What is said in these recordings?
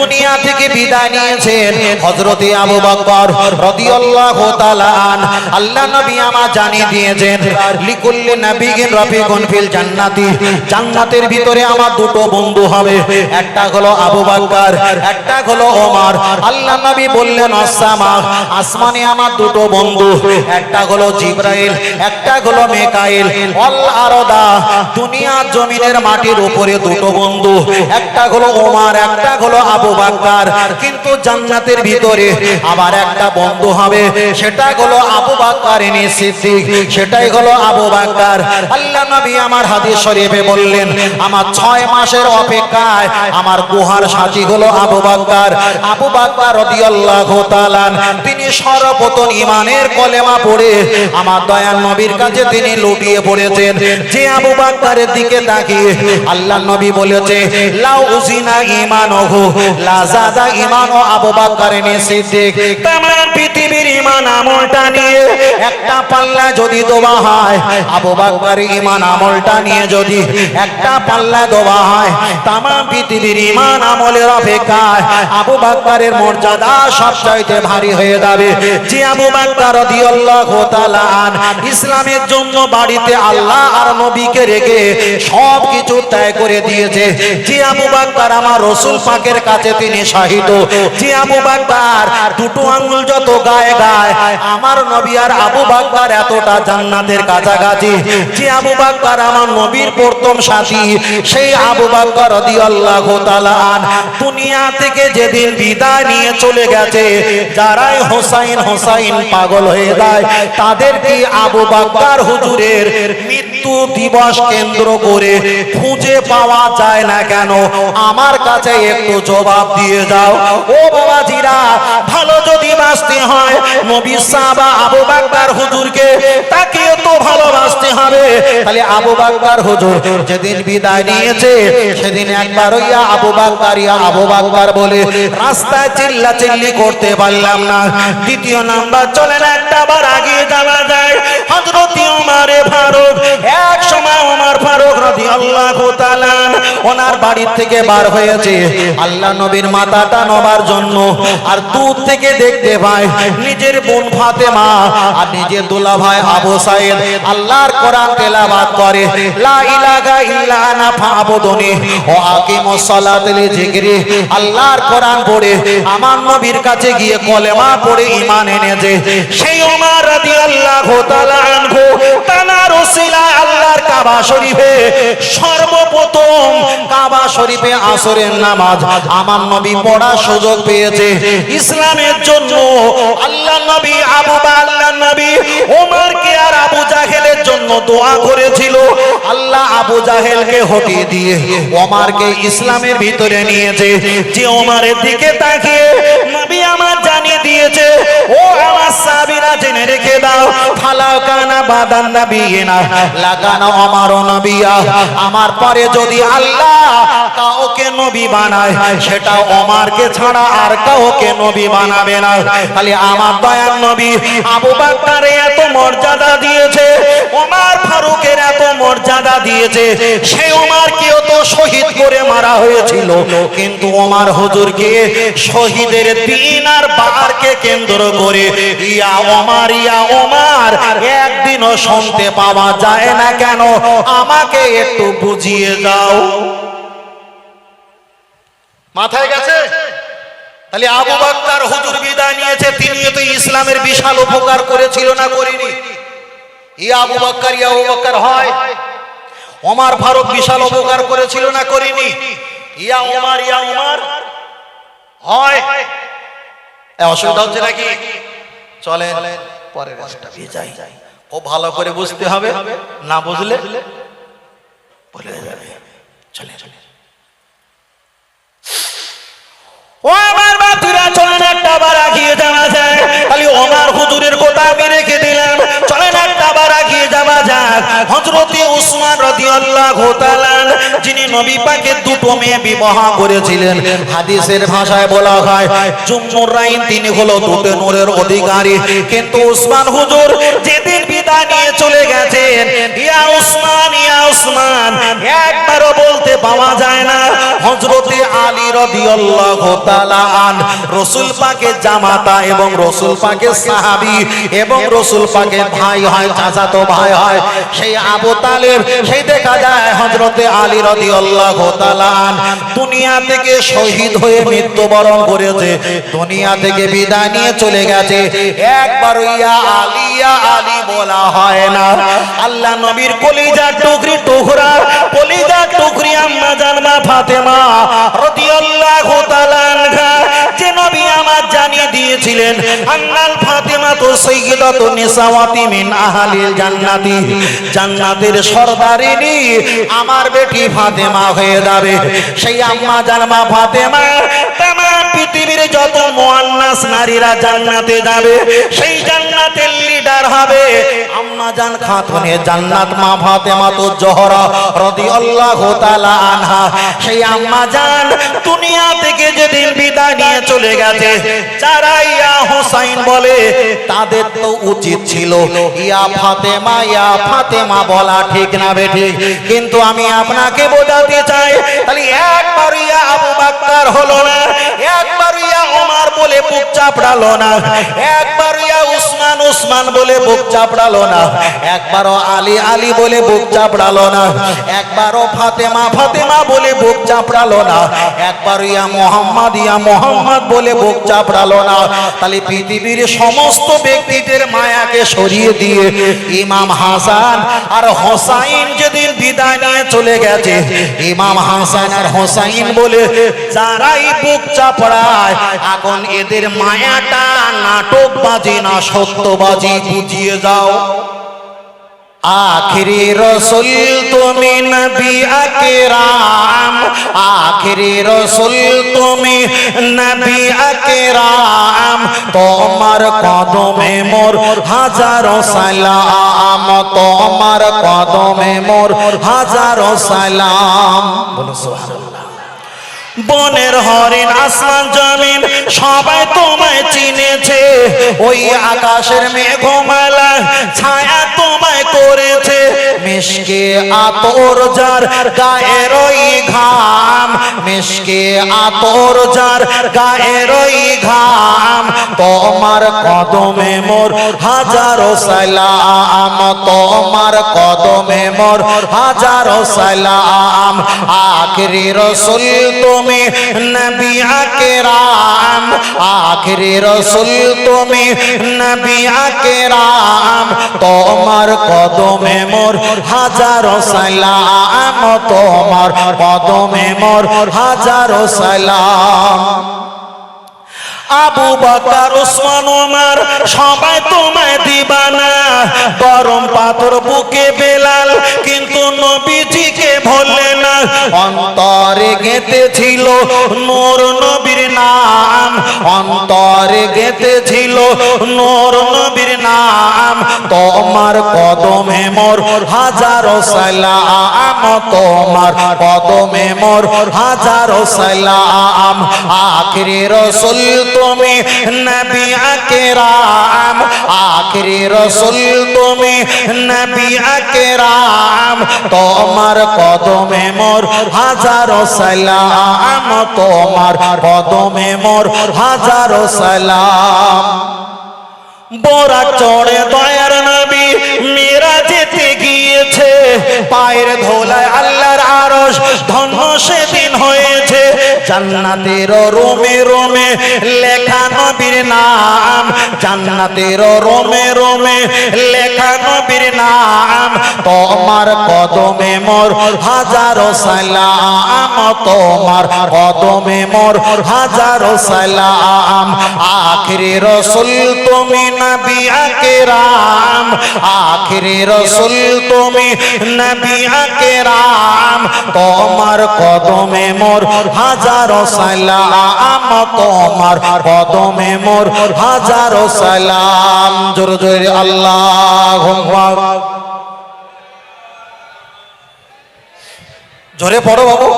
দুনিয়া থেকে বিদায় নিয়েছেন হযরতে আবু বকর রাদিয়াল্লাহু তাআলা আন। আল্লাহ নবী আমার জানিয়ে দিয়েছেন লিকুল্লি নাবিয়্যিন রাফিকুন ফিল জান্নাতি, জান্নাতের ভিতরে আমার দুটো বন্ধু হবে, একটা হলো আবু বকর, একটা হলো ওমর। আল্লাহ নবী বললেন আসসামা, আসমানে আমার দুটো বন্ধু, একটা হলো জিবরাইল, একটা হলো মিকাইল। ওয়াল আরদা, দুনিয়ার জমিনের মাটির উপরে দুটো বন্ধু, একটা হলো ওমর, একটা হলো আবু বকর। কিন্তু জান্নাতের ভিতরে আবার একটা বন্ধু হবে, সেটা হলো আবু বকর সিদ্দিক, সেটাই হলো আবু বকর। আল্লাহ নবী আমার হাদিস শরীফে বললেন আমার 6 মাসের অপেক্ষায় আমার গুহার সাথী হলো আবু বকর। আবু বকর রাদিয়াল্লাহু তাআলা তিনি সর্বপ্রথম ঈমানের কলেমা পড়ে আমার দয়াল নবীর কাছে তিনি লুটিয়ে পড়েছেন। যে আবু বকরের দিকে তাকিয়ে আল্লাহ নবী বলেছে লাউ উজিনা ঈমানুহু লা যাদা ঈমানু আবু বকর সিদ্দিক। তামাম পৃথিবীর ঈমান আমলটা নিয়ে একটা পাল্লা যদি দেওয়া হয়, আবু বকর ঈমান আমলটা নিয়ে যদি একটা পাল্লা দেওয়া হয়, তামাম পৃথিবীর ঈমান আমলের অপেক্ষায় আবু বকরের মর্যাদা সবচাইতে ভারী হয়ে যাবে। যে আবু বকর রাদিয়াল্লাহু তাআলা আন ইসলামের জন্য বাড়িতে আল্লাহ আর নবীকে রেখে সব কিছু ত্যাগ করে দিয়েছে, যে আবু বকর আমার রাসূল পাকের কাছে তিনি শাহিদ, যে আবু বকর দুটো আঙ্গুল যত গায়ে গায় আমার নবী আর আবু বকর এতটা জান্নাতের কাছাকাছি, যে আবু বকর আমার নবীর প্রথম সাথী, সেই আবু বকর রাদিয়াল্লাহু তাআলা আন দুনিয়া থেকে যেদিন বিদায় নিয়ে চলে গেছে, যারাই হোসাইন হোসাইন পাগল হয়ে যায় তাদেরকে আবু বকর হুজুরের মৃত্যু দিবস কেন্দ্র করে খুঁজে পাওয়া যায় না কেন? আমার কাছে একটু জবাব দিয়ে যাও ও বাবাজিরা। ভালো যদি বাঁচতে হয় নবী সাহাবা আবু বকর হুজুরকে তাকে তো ভালোবাসতে হবে। তাহলে আবু বকর হুজুর যেদিন বিদায় নিয়েছে সেদিন একবার ইয়া আবু বকর ইয়া আবু বকর বলে রাস্তায় চিল্লাচিল্লি করতে পারলাম না। দ্বিতীয় নাম্বার চলেন একটা বার আগে যাওয়া যায়। হযরত ওমর ফারুক, এক সময় ওমর ফারুক রাদিয়াল্লাহু তাআলা ওনার বাড়ি থেকে বার হয়েছে আল্লাহ নবীর মাথাটা নেবার জন্য, আর দূর থেকে দেখতে পায় নিজের বোন ফাতেমা আর নিজের দুলা ভাই আবু সাইদ আল্লাহর কোরআন তেলাওয়াত করে লা ইলাহা ইল্লা আনা ফাবুদুনি ওয়া আকিমুস সালাতা লিযিকরি। আল্লাহর কোরআন পড়ে আমার নবীর কাছে গিয়ে কলেমা পড়ে ঈমান এনেছে সেই ওমর রাদিয়াল্লাহু তাআলা আনহু তানার ওসিলায় আল্লাহর কাবা শরীফে সর্বপ্রথম কাবা শরীফে আসরের নামাজ আমার নবী পড়ার সুযোগ পেয়েছে। ইসলামের জন্য আল্লাহ নবী আল্লাহ নবী ওমরকে আর আবু জাহেলের জন্য দোয়া করেছিল। আল্লাহ আবু জাহেলকে হটিয়ে দিয়ে ওমরকে ইসলামের ভিতরে নিয়েছে। যে ওমরের দিকে তাকিয়ে নবী আমার জানিয়ে দিয়েছে ও আমার সাহাবীরা জেনে রেখে দাও ফালাউ কানা বাদান নবিয়িনা লাকানা ওমর নবিয়া। আমার পরে যদি আল্লাহ কাউকে নবী বানায় সেটা ওমরকে ছাড়া আর কাউকে নবী বানাবে না। খালি আমার দয়ার নবী আবু বকরের এত মর্যাদা দিয়েছে, ওমর ফারুকের এত মর্যাদা দিয়েছে, সেই ওমরকেও তো শহীদ করে মারা হয়েছিল, কিন্তু ওমর হুজুরকে শহীদের দিন আর বারকে কেন্দ্র করে ইয়া ওমর একদিনও শুনতে পাওয়া যায় না কেন? আমাকে একটু বুঝিয়ে দাও। মাথায় গেছে? তাহলে আবু বকর হুজুর বিদায় নিয়েছে, তিনিও তো ইসলামের বিশাল উপকার করেছিল না করেনি? ইয়া আবু বকর হয়। ওমর ফারুক বিশাল উপকার করেছিল না করেনি? ইয়া ওমর হয়। অসুবিধা হচ্ছে নাকি? চলেন পরের রাস্তা দিয়ে যাই। ও ভালো করে বুঝতে হবে, না বুঝলে বলে যাবে। চলে ও আমার বাতুরা, চলেন একটা বার আগিয়ে যাওয়া যায়। খালি ওমর হুজুরের কথা আমি রেখে দিলাম, চলেন একটা বার আগিয়ে যাওয়া যাক। হযরতে উসমান রাদিয়াল্লাহু তাআলা যিনি নবী পাকের দুটো মেয়ে বিবাহ করেছিলেন, হাদিসের ভাষায় বলা হয় জুমনুরাইন, তিনি হলো দুটো নূরের অধিকারী। কিন্তু উসমান হুজুর যেদিন বিদায় নিয়ে চলে গেছেন। ইয়া উসমান, ইয়া উসমান একবারও বলতে পাওয়া যায় না। হযরতে আলী রাদিয়াল্লাহু তাআলা আন রাসূল পাকের জামাতা এবং রাসূল পাকের সাহাবী এবং রাসূল পাকের ভাই হয়, চাচাতো ভাই হয়, সেই আবু তালেব, সেই দেখা যায় হযরতে আলী রাদিয়াল্লাহু তাআলা আন দুনিয়া থেকে শহীদ হয়ে মৃত্যুবরণ করেছে, দুনিয়া থেকে বিদায় নিয়ে চলে গেছে। একবার ইয়া আলী, ইয়া আলী বলা হয় না। আল্লাহ নবীর কলিজার টুকরি টুকরা, কলিজার টুকরি আম্মা জান মা ফাতেমা রাদিয়াল্লাহু তাআলা আনহা, যে নবী আমার জানিয়ে দিয়েছিলেন আন্নাল ফাতেমা তো সাইয়্যিদাতুন নিসাওয়াতি মিন আহলিল জান্নাতি, জান্নাতের সরদারিনী আমার বেটি ফাতেমা হয়ে যাবে। সেই আম্মা জান মা ফাতেমা তাম পৃথিবীর যত মুআন্নাস নারীরা জান্নাতে যাবে, সেই জান্নাতের লিডার হবে আম্মা জান খাতুনে জান্নাত মা ফাতেমা তো জোহরা রাদিয়াল্লাহু তাআলা আনহা। সেই আম্মা জান দুনিয়া থেকে যেদিন বিদায় নিয়ে চলে গেছে, যারা ইয়া হোসাইন বলে তাদের তো উচিত ছিল ইয়া ফাতেমা, ইয়া ফাতেমা বলা, ঠিক না বেঠিক? কিন্তু আমি আপনাকে বোঝাতে চাই, তাহলে একবার ইয়া আবু বকর হলো না, একবার ইয়া ওমর বলে বুক চাপড়ালো না, একবার ইয়া উসমান উসমান বলে বুক চাপড়ালো না, একবারও আলী আলী বলে বুক চাপড়ালো না, একবারও ফাতেমা ফাতেমা বলে বুক চাপড়ালো না, একবার ইয়া মোহাম্মদ বলে বুক চাপড়ালো না। তাহলে পৃথিবীর সমস্ত ব্যক্তিদের মায়াকে সরিয়ে দিয়ে ইমাম হাসান আর হোসাইন যেদিন বিদায় নিয়ে চলে গেছে, ইমাম হাসান আর হোসাইন বলে যারাই বুক চাপড়ায়, এখন এদের মায়াটা নাটকবাজি না সত্যবাজি বুঝিয়ে যাও। आखिरी रसूल তুমি নবী আকরাম, आखिरी रसूल তুমি নবী আকরাম, তোমার কদমে মোর হাজারো সালাম, তোমার কদমে মোর হাজারো সালাম। বলো সুবহানাল্লাহ। বনের হরিণ আসমান জমিন সবাই তোমায় চিনেছে, ওই আকাশের মেঘমালা ছায়া তোমায় করেছে, মিশকে আতর যার গায়ের ওই ঘাম, মিশকে আতর যার গায়ের ওই ঘাম, তোমার কদমে মোর হাজারো সালাম, তোমার কদমে মোর হাজারো সালাম। আখিরি রাসূল তুমি নবী আকরাম, আখিরি রাসূল তুমি নবী আকরাম, তোমার কদমে মোর হাজারো সালাম, তোমার কদমে মোর হাজারো সালাম। আবু বকর ওসমান ওমর সবাই তোমায় দিবানা, গরম পাথর বুকে বেলাল কিন্তু নবীজিকে ভোলে না, অন্তরে গেঁথেছিল নূর নবীর নাম, অন্তরে গেঁথেছিল নূর নবীর নাম, তোমার কদমে মোর হাজারো সালাম, তোমার কদমে মোর হাজারো সালাম। আখিরি রাসূল তুমি নবী আকরাম, আখিরি রাসূল তুমি নবী আকরাম, তোমার কদমে মোর হাজারো সালাম, তোমার কদমে মোর হাজারো সালাম। বোরা চড়ে দয়ার নবী মিরাজেতে গিয়েছে, পায়ের ধুলায় আল্লাহর আরশ ধন্য সেদিন হয়েছে, জান্নাতের রোমে রোমে লেখা নবীর নাম, জান্নাতের রোমে রোমে লেখা নবীর নাম, তোমার কদমে মোর হাজারো সালাম, তোমার কদমে মোর হাজারো সালাম। আখিরি রাসূল তুমি নবী আকরাম, আখিরি রাসূল তুমি নবী আকরাম, তোমার কদমে মোর হাজারো সালাম, তোমার কদমে মোর হাজারো সালাম। জোরে জোরে আল্লাহুম্মা, জোরে পড়ো বাবু।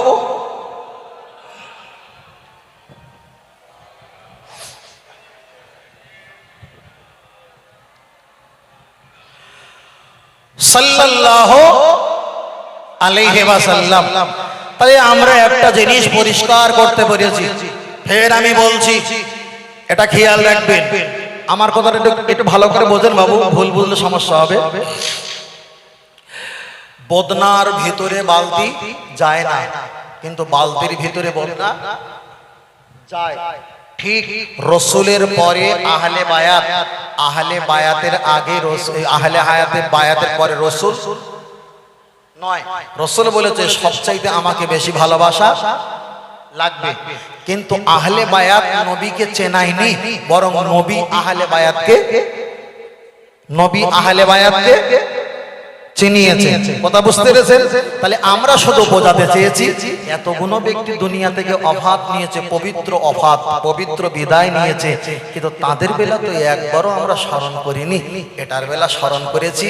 সাল্লাল্লাহু আলাইহি ওয়াসাল্লাম। তাই আমরা একটা জিনিস পরিষ্কার করতে পেরেছি, ফের আমি বলছি, এটা খেয়াল রাখবেন। আমার কথাটা একটু ভালো করে বোঝেন বাবু, ভুল বুঝলে সমস্যা হবে। বদনার ভিতরে বালতি যায় না, কিন্তু বালতির ভিতরে বদনা যায়। ঠিক রসুলের পরে আহলে বায়াত, আহলে বায়াতের আগে আহলে হায়াতের বায়াতের পরে রসুল নয়। রসুল বলেছে সবচাইতে আমাকে বেশি ভালোবাসা লাগবে, কিন্তু আহলে বায়াত নবীকে চেনায়নি, বরং নবী আহলে বায়াতকে চিনিয়েছে। কথা বুঝতে পেরেছেন? তাহলে আমরা শুধু বোঝাতে চেয়েছি এতগুলো ব্যক্তি দুনিয়া থেকে অফাত নিয়েছে, পবিত্র বিদায় নিয়েছে, কিন্তু তাদের বেলা তো একবারও আমরা স্মরণ করিনি, এটার বেলা স্মরণ করেছি।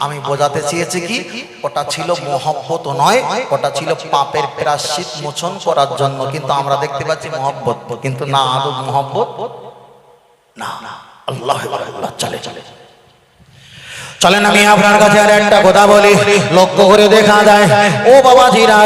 আমি বোঝাতে চেয়েছি কি, ওটা ছিল মহব্বত নয়, ওটা ছিল পাপের প্রায়শ্চিত মোচন করার জন্য। কিন্তু আমরা দেখতে পাচ্ছি মহব্বত, কিন্তু না, আদৌ মহব্বত না। আল্লাহ আল্লাহ, চলে চলেন আমি আপনার কাছে আর একটা কথা বলি। লক্ষ্য করে দেখা যায়, ও বাবাজিরা,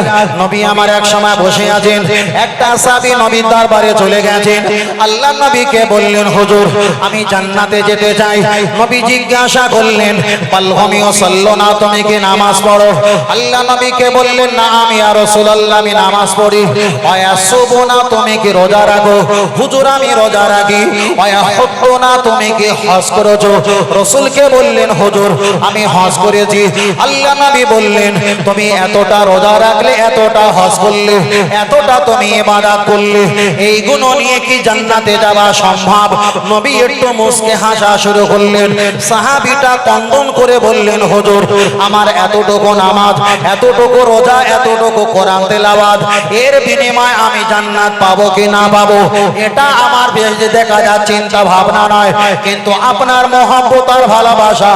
নবী আমার এক সময় বসে আছেন, একটা সাহাবী নবীর দরবারে চলে গেছেন। আল্লাহ নবীকে বললেন, হুজুর আমি জান্নাতে যেতে চাই। নবী জিজ্ঞাসা করলেন, পালহমিও সাল্লাল্লাহু, তুমি কি নামাজ পড়ো? আল্লাহ নবীকে বললেন, না আমি ইয়া রাসূলুল্লাহ, আমি নামাজ পড়ি। ওয়ায়াসুবুনা, তুমি কি রোজা রাখো? হুজুর আমি রোজা রাখি। ওয়ায়াহুদ্দুনা, তুমি কি হজ করেছো? রাসূলকে বললেন, হুজুর আমি হজ করেছি। আল্লাহ নবী বললেন, তুমি এতটা রোজা রাখলে, এতটা হজ করলে, এতটা তুমি ইবাদত করলে, এইগুলো নিয়ে কি জান্নাতে যাওয়া সম্ভব? নবী একটু মুস্কে হাসা শুরু করলেন। সাহাবীটা কন্দন করে বললেন, হুজুর আমার এতটুকু নামাজ, এতটুকু রোজা, এতটুকু কোরআন তেলাওয়াত, এর বিনিময়ে আমি জান্নাত পাবো কি না পাবো, এটা আমার বেশি দেখা যায় চিন্তা ভাবনা নয়, কিন্তু আপনার মহব্বত আর ভালোবাসা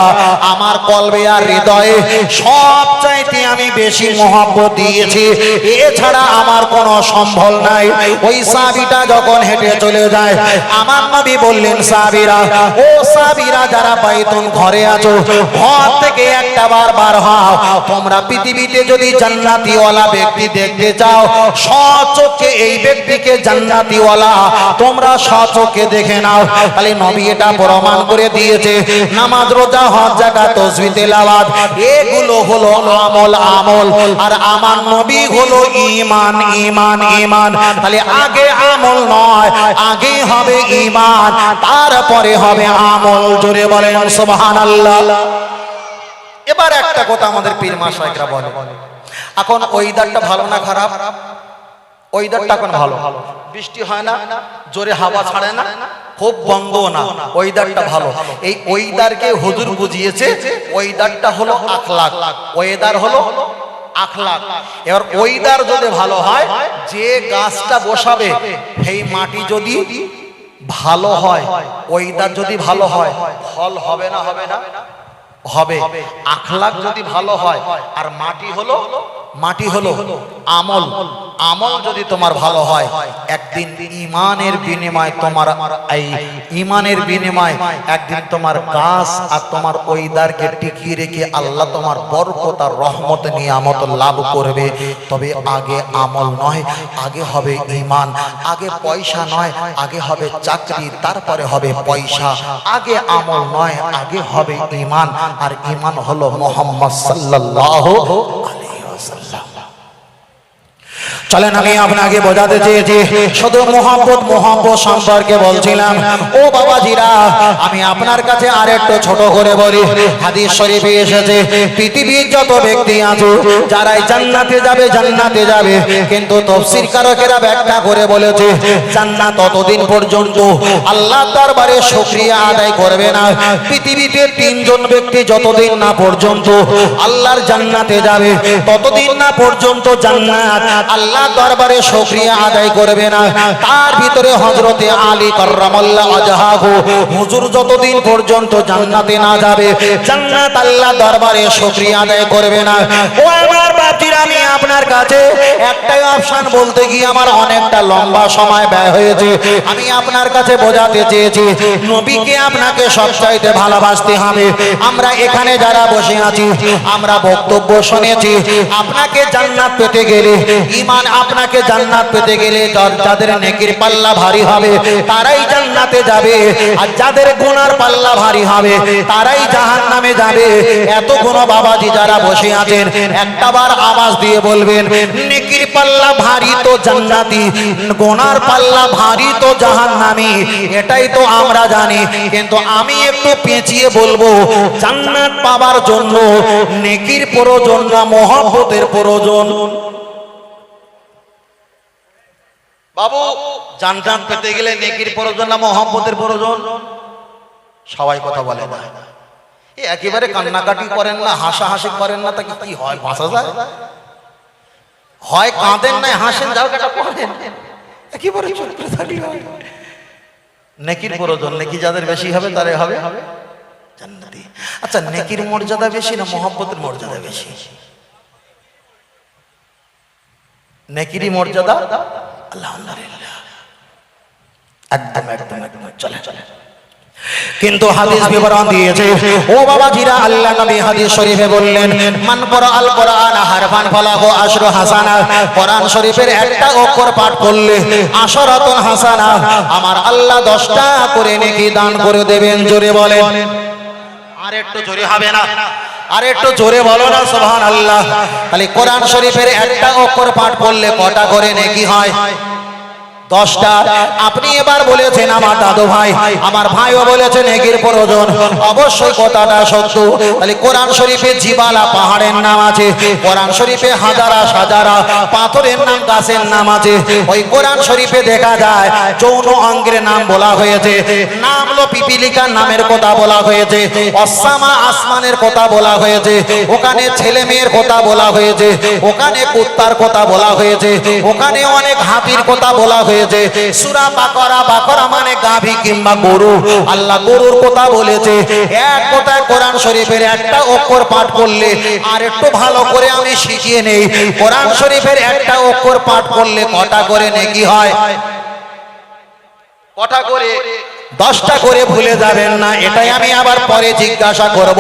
আমার কলবে আর হৃদয়ে সবচাইতে আমি বেশি মহব্বত দিয়েছি, এছাড়া আমার কোনো সম্বল নাই। ওই সাহাবীটা যখন হেঁটে চলে যায়, আমার নবী বললেন, সাহাবীরা, ও সাহাবীরা যারা বাইতুল ঘরে আছো, ঘর থেকে একটা বার হও। তোমরা পৃথিবীতে যদি জান্নাতীওয়ালা ব্যক্তি দেখতে চাও, সচক্ষে এই ব্যক্তিকে জান্নাতীওয়ালা তোমরা সচক্ষে দেখে নাও। তাহলে নবী এটা প্রমাণ করে দিয়েছে, নামাজ, রোজা, হজ, যাকাত, তাসবিহ, তেলাওয়াত, এগুলো হলো আমল, আর আমার নবী হলো ঈমান। তাহলে আগে আমল নয়, আগে হবে ঈমান, তারপরে হবে আমল। জোরে বলেন সুবহানাল্লাহ। এবার একটা কথা আমাদের পীর মাশায়েখরা বলে, এখন ওয়েদারটা ভালো না খারাপ? ওয়েদারটা এখন ভালো, বৃষ্টি হয় না, জোরে হাওয়া ছাড়ে না, খুব বন্ধ না, ওয়েদারটা ভালো। এই ওয়েদারকে হুজুর বুঝিয়েছে, ওয়েদারটা হলো আখলাক, ওয়েদার হলো আখলাক। এবার ওয়েদার যদি ভালো হয়, যে গাছটা বসাবে সেই মাটি যদি ভালো হয়, ওয়েদার যদি ভালো হয়, ফল হবে না হবে। আখলাক যদি ভালো হয়, আর মাটি হলো আমল যদি তোমার ভালো হয়, একদিন ঈমানের বিনিময় তোমার একদিন তোমার গাছ আর তোমার ওয়েদারকে টিকিয়ে রেখে আল্লাহ তোমার বরকত আর রহমত নিয়ামত লাভ করবে। তবে আগে আমল নয়, আগে হবে ঈমান। আগে পয়সা নয়, আগে হবে চাকরি, তারপরে হবে পয়সা। আগে আমল নয়, আগে হবে ঈমান, আর ঈমান হলো মুহাম্মদ সাল্লাল্লাহু আলাইহি ওয়াসাল্লাম। চলেন আমি আপনাকে বোঝাতে চেয়েছি, শুধু মহব্বত সম্পর্কে বলছিলাম। ও বাবাজিরা, আমি আপনার কাছে আরেকটু ছোট করে বলি। হাদিস শরীফে এসেছে, পৃথিবীর যত ব্যক্তি আছে যারাই জান্নাতে যাবে, কিন্তু তাফসীর কারকেরা ব্যাখ্যা করে বলেছে, জান্নাত ততদিন পর্যন্ত আল্লাহর দরবারে শুকরিয়া আদায় করবে না। পৃথিবীতে তিনজন ব্যক্তি যতদিন না পর্যন্ত আল্লাহর জান্নাতে যাবে, ততদিন না পর্যন্ত জান্নাত আল্লাহ আল্লাহ দরবারে শুকরিয়া আদায় করবে না। তার ভিতরে হযরতে আলী কাররামাল্লাহু ওয়াজহাহু হুজুর যতদিন পর্যন্ত জান্নাতে না যাবে জান্নাত আল্লাহ দরবারে শুকরিয়া আদায় করবে না। ও আমার বাপজিরা, আমি আপনার কাছে একটাই অপশন বলতে গিয়ে আমার অনেকটা লম্বা সময় ব্যয় হয়েছে। আমি আপনার কাছে বোঝাতে চেয়েছি নবীকে আপনাকে সবচাইতে ভালোবাসতে হবে। আমরা এখানে যারা বসে আছি আমরা বক্তব্য শুনেছি, আপনাকে জান্নাত পেতে গেলে ঈমান, আপনাকে জান্নাত পেতে গেলে যাদের নেকির পাল্লা ভারী হবে তারাই জান্নাতে যাবে, আর যাদের গুনার পাল্লা ভারী হবে তারাই জাহান্নামে যাবে। এত গুণ বাবাজি যারা বসে আছেন একটাবার আওয়াজ দিয়ে বলবেন, নেকির পাল্লা ভারী তো জান্নাতি, গুনার পাল্লা ভারী তো জাহান্নামী। এটাই তো আমরা জানি, কিন্তু আমি একটু পেঁচিয়ে বলবো, জান্নাত পাবার জন্য নেকির প্রয়োজন না মহব্বতের প্রয়োজন? বাবু, জান্নাত পেতে গেলে নেকির প্রয়োজন না মহব্বতের প্রয়োজন? সবাই কথা বলে না। একেবারে কান্নাকাটি করেন না, হাসাহাসি করেন না, তা কি হয়? বাঁচা যায়? হয় কাঁদেন না হাসেন, যাও কেটা করেন, একেবারে চুপ করে থাকলে হয়। নেকির প্রয়োজন, নেকি যাদের বেশি হবে তারাই হবে জান্নাতি। আচ্ছা, নেকির মর্যাদা বেশি না মহব্বতের মর্যাদা বেশি? নেকিরই মর্যাদা। আলহামদুলিল্লাহ, একদম একদম একদম চলে চলে। কিন্তু হাদিস বিবরণ দিয়েছে, ও বাবাজিরা, আল্লাহ নবী হাদিস শরীফে বললেন, মান করা আল কোরআন হারফান ফালাহু আশরু হাসানা। কোরআন শরীফের একটা অক্ষর পাঠ করলে আশরাতুন হাসানা, আমার আল্লাহ 10টা করে নেকি দান করে দেবেন। জোরে বলেন, আর একটু জোরে হবে না? আর একটু জোরে বলো না সুবহানাল্লাহ। তাহলে কোরআন শরীফের একটা অক্ষর পাঠ করলে কটা করে নেকি হয়? 10টা। আপনি এবার বলেছেন আমার দাদু ভাই, আমার ভাইও বলেছেন নেকির প্রয়োজন, অবশ্যই কথাটা সত্য। তাহলে কোরআন শরীফে জিবালা পাহাড়ের নাম আছে, কোরআন শরীফে হাজারা সাজারা পাথরের নাম, গাছের নাম আছে। ওই কোরআন শরীফে দেখা যায় যৌন অঙ্গের নাম বলা হয়েছে, নাম হলো পিপিলিকার নামের কথা বলা হয়েছে, অসামা আসমানের কথা বলা হয়েছে, ওখানে ছেলে মেয়ের কথা বলা হয়েছে, ওখানে কুত্তার কথা বলা হয়েছে, ওখানে অনেক হাতির কথা বলা হয়েছে। সূরা বাকারা, বাকারা মানে গাভী কিংবা গরু, আল্লাহ গরুর কথা বলেছে। এক কথায় কোরআন শরীফের একটা অক্ষর পাঠ করলে, আর একটু ভালো করে আমি শিখিয়ে নেই, কোরআন শরীফের একটা অক্ষর পাঠ করলে কটা করে নেকি হয়? কটা করে? 10টা করে, ভুলে যাবেন না। এটাই আমি আবার পরে জিজ্ঞাসা করব।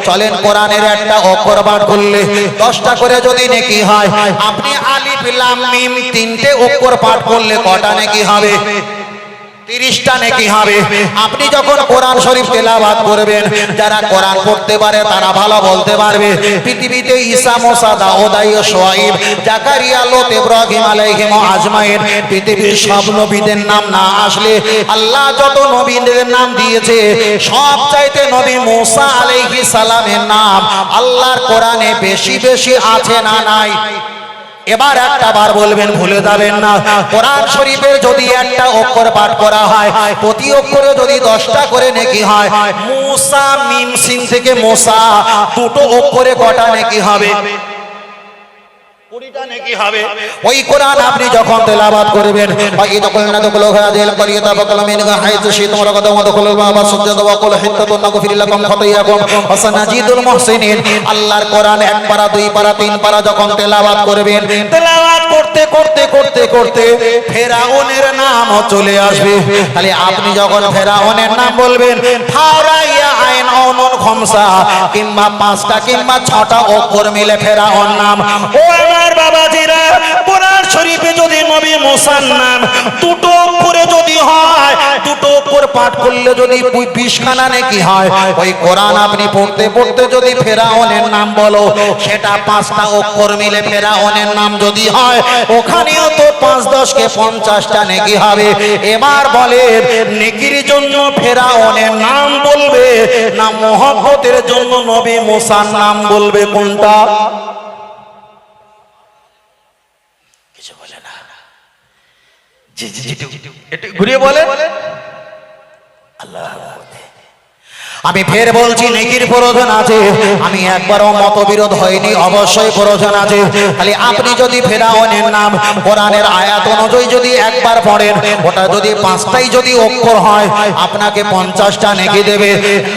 চলেন, কোরআনের একটা অক্ষর পাঠ করলে 10টা করে যদি নেকি হয়, আপনি আলিফ লাম মিম 3টে অক্ষর পাঠ করলে কটা নেকি হবে? 30টা নেকি হবে। আপনি যখন কোরআন শরীফ তেলাওয়াত করবেন, যারা কোরআন পড়তে পারে তারা ভালো বলতে পারবে। পৃথিবীতে ঈসা, মুসা, দাউদ, শুআয়ব, জাকারিয়া, লূত, ইব্রাহিম আলাইহিম আজমাইন, পৃথিবীর সব নবীদের নাম না আসলে আল্লাহ যত নবীদের নাম দিয়েছে সবচাইতে নবী মুসা আলাইহিস সালামের নাম আল্লাহর কোরআনে বেশি বেশি আছে না নাই? এবার একটা বার বলবেন, ভুলে যাবেন না। কোরআন শরীফের যদি একটা অক্ষর পাঠ করা হয়, প্রতি অক্ষরে যদি 10টা করে নেকি হয়, মুসা মিম সিন থেকে মুসা 2টো অক্ষরে কটা নেকি হবে? 20টা নেকি হবে। ওই কোরআন আপনি যখন তেলাওয়াত করবেন, আল্লাহর কোরআন 1 পারা 2 পারা 3 পারা যখন তেলাওয়াত করবেন, তেলাওয়াত করতে করতে করতে করতে ফেরাউনের নাম চলে আসবে। তাহলে আপনি যখন ফেরাউনের নাম বলবেন, ফারাইয়া আইন অনুন খমসা, কিংবা 5টা কিংবা 6টা অক্ষর মিলে ফেরাউন নাম। ও আমার বাবাজিরা, কোরআন শরীফে যদি নবী মুসার নাম 2টো অক্ষরে যদি হয়, 2টো অক্ষর পাঠ করলে যদি 20খানা নেকি হয়। ওই কোরআন আপনি পড়তে পড়তে যদি ফেরাউনের নাম বলো, সেটা 5টা অক্ষর মিলে ফেরাউনের নাম যদি হয়, ওখানেও তো 5 10 কে 50টা নেকি হবে। এবার বলেন, নেকির জন্য ফেরাউনের নাম বলবে না মহব্বতের জন্য নবী মুসার নাম বলবে? কোনটা? কিছু বলে না। জি জি, একটু ঘুরিয়ে বলে। আল্লাহ আমি ফের বলছি নেকির প্রয়োজন আছে, আমি একবারও মতবিরোধ হয়নি, অবশ্যই প্রয়োজন আছে। খালি আপনি যদি ফেরাউনের নাম কোরআনের আয়াত অনুযায়ী যদি একবার পড়েন, ওটা যদি 5টাই যদি অক্ষর হয় আপনাকে 50টা নেকি দেবে।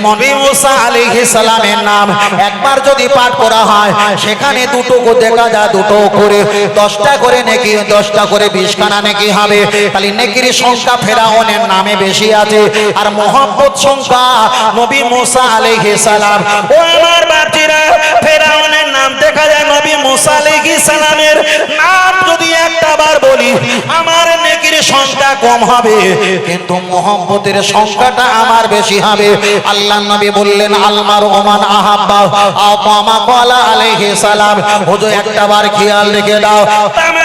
নবী মুসা আলাইহিস সালামের নাম একবার যদি পাঠ করা হয় সেখানে দুটো দেখা যায়, দুটো করে 10টা করে নেকি, 10টা করে 20 খানা নেকি হবে। খালি নেকির সংখ্যা ফেরাউনের নামে বেশি আছে, আর মহব্বত সংখ্যা নবী মুসা আলাইহিস সালাম। ও আমার বাচ্চারা, ফেরাউনের নাম দেখা যায় নবী মুসা আলাইহিস সালামের নাম যদি একটা বার বলি আমার নেকির সংখ্যা কম হবে, কিন্তু মহব্বতের সংখ্যাটা আমার বেশি হবে। আল্লাহর নবী বললেন আলমার ওমান আহাব্বা আও কামা ক্বালা আলাইহিস সালাম। হুজুর একটা বার খেয়াল রেখে দাও, তাম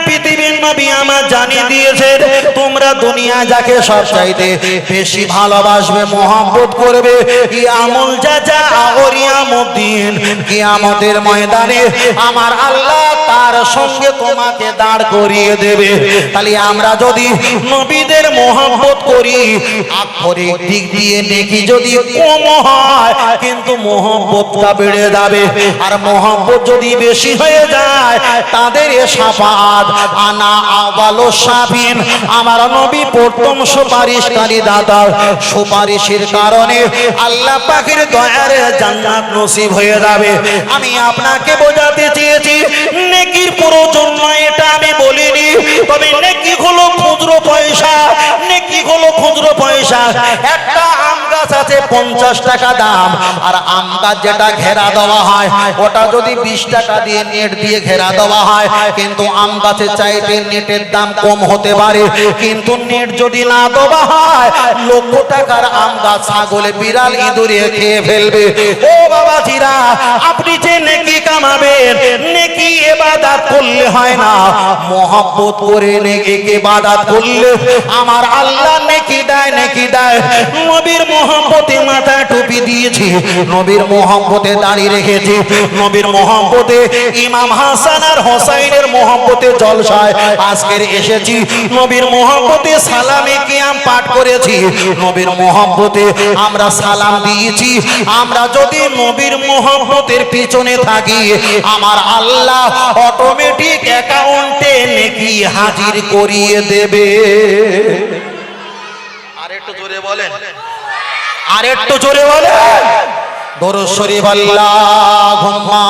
পৃথিবীর নবী আমার জানিয়ে দিয়েছেন তোমরা দুনিয়া যাকে সবচাইতে বেশি ভালোবাসবে, মহব্বত করবে, ইয়ামুল জাযা ওয়া ইয়ামুদ্দিন, কিয়ামতের ময়দানে আমার আল্লাহ তার সঙ্গে তোমাকে দাঁড় করিয়ে দেবে। তাহলে আমরা যদি নবীদের মহব্বত করি, আক্ষরিক দিক দিয়ে নেকি যদি কম হয় কিন্তু মহব্বতটা বেড়ে যাবে, আর মহব্বত যদি বেশি হয়ে যায় তাদের শাফাআত আনা আওয়ালু শাফিন, আমার নবী প্রথম সুপারিশকারী দাতা, সুপারিশের কারণে আল্লাহ পাকের দয়ার জান্নাত নসিব হয়ে যাবে। আমি আপনাকে বোঝাতে চেয়েছি নেকির প্রয়োজন নয় এটা আমি বলিনি, তবে নেকি হলো খুচরো পয়সা, নেকি হলো খুচরো পয়সা। একটা আম গাছ আছে 50 টাকা দাম, আর আম গাছ যেটা ঘেরা দেওয়া হয় ওটা যদি 20 টাকা দিয়ে নেট দিয়ে ঘেরা দেওয়া হয়, কিন্তু আম গাছের চাইতে নেটের দাম কম হতে পারে। কিন্তু নেট যদি না দেওয়া হয় লক্ষ টাকার আম গাছ ছাগলে বিড়াল ইঁদুরে খেয়ে ফেলবে। ও বাবাজিরা, আপনি যে নেকি কামাবেন, নেকি ইবাদত করলে হয় না, মহব্বত করে নেকি ইবাদত করলে আমার আল্লাহ নেকি দেয়, নেকি দেয়। নবীর মহব্বতে মাথা টুপি দিয়েছি, নবীর মহব্বতে দাঁড়িয়ে রেখেছি, নবীর মহব্বতে ইমাম হাসান আর হোসাইনের মহব্বতে জলসায় আজকের এসেছি, নবীর মহব্বতে সালামে কিয়াম পাঠ করেছি, নবীর মহব্বতে আমরা সালাম দিয়েছি। আমরা যদি নবীর মহব্বতের পিছনে থাকি আমার আল্লাহ অটোমেটিক অ্যাকাউন্টে নেকি হাজির করিয়ে দেবে। আর একটু জোরে বলেন, আর একটু জোরে বলেন দরুদ শরীফ আল্লাহুম্মা।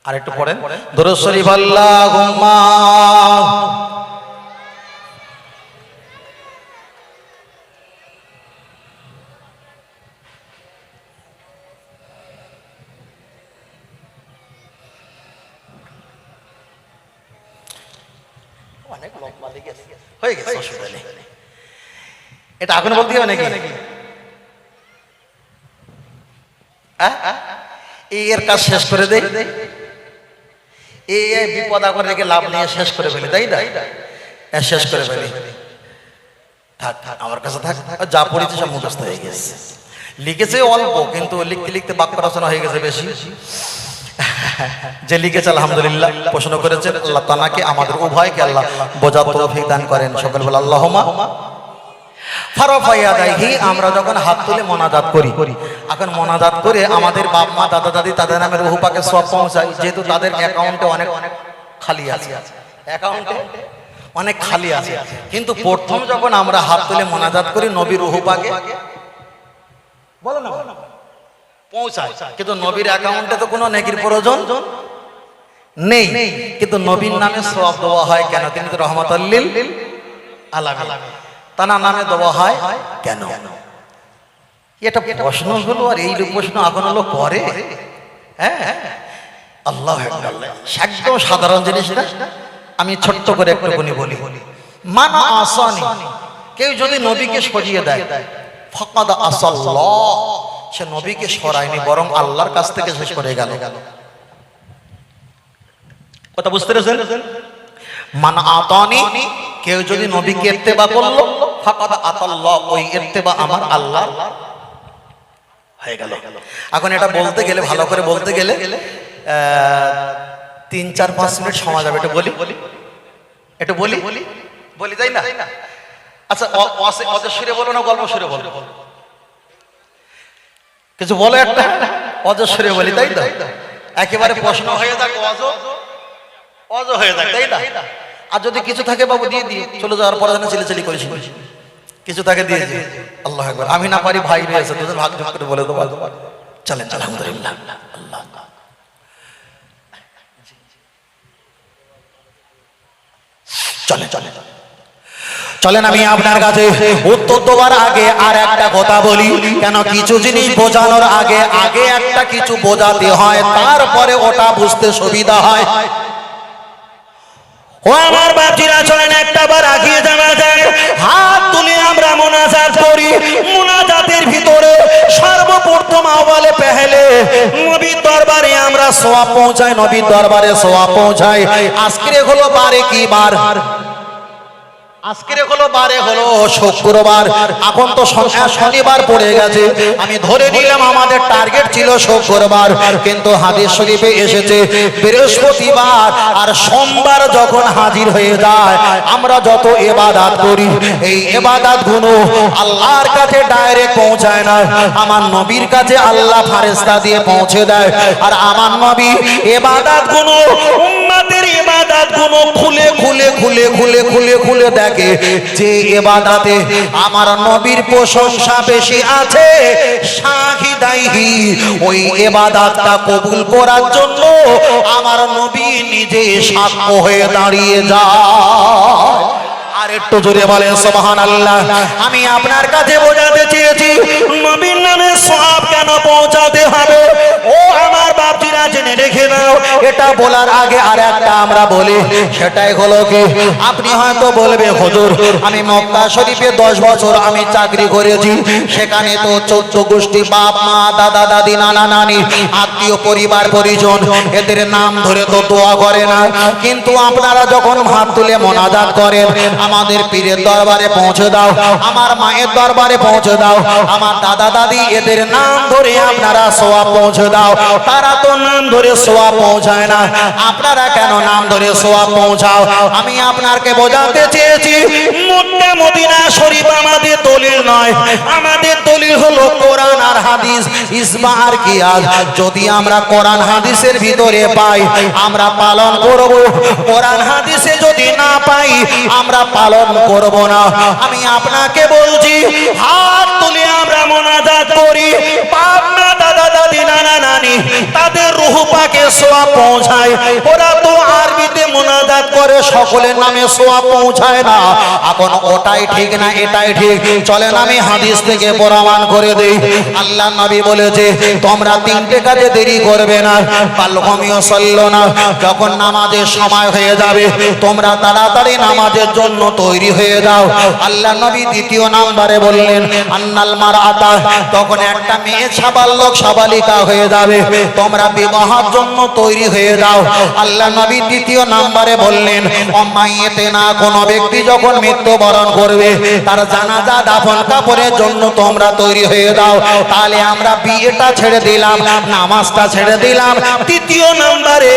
আর একটু পড়েন দরুদ শরীফ আল্লাহুম্মা। অনেক লম্বা লেগেছে, হয়ে গেছে, অসুবিধা নেই। এটা এখন বলতে হবে নাকি? এর কাজ শেষ করে দেই, এই বিপদ এখন রেখে লাভ নিয়ে শেষ করে ফেলি, তাই না? শেষ করে ফেলি, থাক থাক আমার কাছে থাক, যা পড়েছে সব মুখস্থ হয়ে গেছে। লিখেছে অল্প, কিন্তু লিখতে লিখতে বাক্য রচনা হয়ে গেছে বেশি। যে লিখেছে আলহামদুলিল্লাহ, প্রশ্ন করেছেন আল্লাহ তাআলাকে আমাদের উভয়কে আল্লাহ বোঝার তৌফিক দান করেন। সকল বলে আল্লাহুম্মা। আমরা যখন হাত তুলে মোনাজাত করি, এখন মোনাজাত করে আমাদের বাপ মা দাদা দাদি তাদের নামে রূহ পাকে সব পৌঁছায়, যেহেতু তাদের অ্যাকাউন্টে অনেক খালি আছে, অ্যাকাউন্টে অনেক খালি আছে। কিন্তু প্রথম যখন আমরা হাত তুলে মোনাজাত করি নবীর রূহ পাকে বলো না পৌঁছায়, কিন্তু নবীর অ্যাকাউন্টে তো কোনো নেকির প্রয়োজন নেই, কিন্তু নবীর নামে সওয়াব দেওয়া হয় কেন? তিনি তো রহমাতুল লিল আলামিন, তার নামে দেওয়া হয় কেন? এটা প্রশ্ন হলো, আর এই প্রশ্ন এখন হলো করে। হ্যাঁ, আল্লাহ একদম সাধারণ জিনিস না। আমি ছোট্ট করে একটুখানি বলি, মানা আসানি, কেউ যদি নবীকে সরিয়ে দেয় ফাকাদ আসাল্লাহ, সে নবীকে সরায়নি বরং আল্লাহর কাছ থেকে সে সরে গেল। কথা বুঝতে পেরেছেন? মানা আতানি, কেউ যদি নবীকে ইত্তেবা করলো ফাকাদ আতাল্লাহ, ওই ইত্তেবা আমার আল্লাহ হয়ে গেল। এখন এটা বলতে গেলে, ভালো করে বলতে গেলে 3-4-5 মিনিট সময় যাবে। একটু বলি তাই না? আচ্ছা, অজের সুরে বলো না গল্প সুরে বলো? কিছু বলো একটা, অজের সুরে বলি তাই তো? একেবারে প্রশ্ন হয়ে যাক, অজ হয়ে যাক তাই না? আর যদি কিছু থাকে বাবু দিয়ে দিয়ে চলে যাওয়ার পরে চিলেচিলি করিস, কিছু থাকে দিয়ে দিয়ে। আল্লাহ আকবার। আমি না পারি, ভাই রয়েছে, তোদের ভাগ যোগ করে বলে দেবো। চলেন আলহামদুলিল্লাহ। আল্লাহ চলেন আমি আপনার কাছে উত্তর দেওয়ার আগে আর একটা কথা বলি। কেন কিছু জিনিস বোঝানোর আগে একটা কিছু বোঝাতে হয়, তারপরে ওটা বুঝতে সুবিধা হয়। ও আমার বাপজিরা, চলেন একটা বার আগিয়ে জানা যায়, হাত তুলে আমরা মুনাজাত করি। মুনাজাতের ভিতরে সর্বপ্রথম আওয়ালে পেহেলে নবীর দরবারে আমরা সওয়াব পৌঁছাই, নবীর দরবারে সওয়াব পৌঁছাই। আজকে হলো বারে কি বার? আজকের হলো বারে হলো শুক্রবার। এখন তো শনিবার পড়ে গেছে। আমি ধরে নিলাম আমাদের টার্গেট ছিল শুক্রবার, কিন্তু হাদিস শরীফে এসেছে বৃহস্পতিবার আর সোমবার যখন হাজির হয়ে যায়, আমরা যত ইবাদত করি এই ইবাদত গুলো আল্লাহর কাছে ডাইরেক্ট পৌঁছায় না, আমার নবীর কাছে আল্লাহ ফেরেশতা দিয়ে পৌঁছে দেয়। আর আমার নবী ইবাদত গুলো, উম্মতের ইবাদত গুলো খুলে খুলে খুলে খুলে খুলে খুলে দেখে যে ইবাদতে আমার নবীর প্রশংসা বেশি আছে, শাহিদাইহি, ওই ইবাদতটা কবুল করার জন্য আমার নবী নিজে সাক্ষ্য হয়ে দাঁড়িয়ে যায়। আর একটু জোরে বলেন সুবহানাল্লাহ। আমি আপনার কাছে বোঝাতে চেয়েছি নবীর নামে সওয়াব কেন পৌঁছাতে হবে। ও আমার বাপজিরা, জেনে রেখে নাও। এটা বলার আগে আর একটা আমরা বলি, সেটাই হলো কি, আপনি হয়তো বলবে হুজুর আমি মক্কা শরীফে 10 বছর আমি চাকরি করেছি, সেখানে তো 14 গোষ্ঠী, বাপ মা দাদা দাদি নানা নানি আত্মীয় পরিবার পরিজন, এদের নাম ধরে তো দোয়া করে না। কিন্তু আপনারা যখন হাত তুলে মুনাজাত করেন, আমাদের পীরের দরবারে পৌঁছে দাও, আমার মায়ের দরবারে পৌঁছে দাও, আমার দাদা দাদি এদের নাম ধরে আপনারা সওয়াব পৌঁছে দাও। তারা তো নাম ধরে সওয়াব পৌঁছায় না, আপনারা কেন নাম ধরে সওয়াব পৌঁছাও? আমি আপনাকে বোঝাতে চেয়েছি মক্কা মদিনা শরীফ আমাদের দলিল নয়, আমাদের দলিল হলো কোরআন আর হাদিস, ইজমা আর কিয়াস। যদি আমরা কোরআন হাদিসের ভিতরে পাই আমরা পালন করব, কোরআন হাদিসে যদি না পাই আমরা পালন করব না। আমি আপনাকে বলছি হাত তুলে আমরা মুনাজাত করি, বাপ মা দাদা দাদি নানা নানি তাদের রূহ পাকে সওয়াব পৌঁছায়। ওরা তো আরবিতে মুনাজাত করে, সকলের নামে সওয়াব পৌঁছায় না। এখন ওটাই ঠিক না এটাই ঠিক? চলেন আমি হাদিস থেকে প্রমাণ করে দেই। আল্লাহ নবী বলেছে তোমরা 3টে কাজে দেরি করবে না। পালগমিও চলল না, যখন নামাজের সময় হয়ে যাবে তোমরা তাড়াতাড়ি নামাজের জন্য তৈরি হয়ে যাও। আল্লাহ নবী দ্বিতীয় নম্বরে বললেন আন্নাল মারআতা, তখন একটা মেয়ে সাবালক সাবালিকা হয়ে যাবে, তোমরা বিবাহের জন্য তৈরি হয়ে যাও। আল্লাহ নবী তৃতীয় নম্বরে বললেন অমাইয়েতে না, কোন ব্যক্তি যখন মৃত্যুবরণ করবে তার জানাজা দাফন কাপড়ের জন্য তোমরা তৈরি হয়ে যাও। তাহলে আমরা বিয়েটা ছেড়ে দিলাম, নামাজটা ছেড়ে দিলাম। তৃতীয় নম্বরে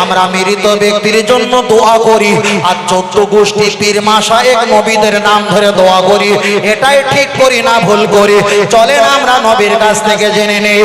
আমরা মৃত ব্যক্তির জন্য দোয়া করি, আর 14 গোষ্ঠী পীর মাশায়েখ নবীদের নাম ধরে দোয়া করি। এটাই ঠিক করি না ভুল করি? চলেন আমরা নবীর কাছ থেকে জেনে নেই।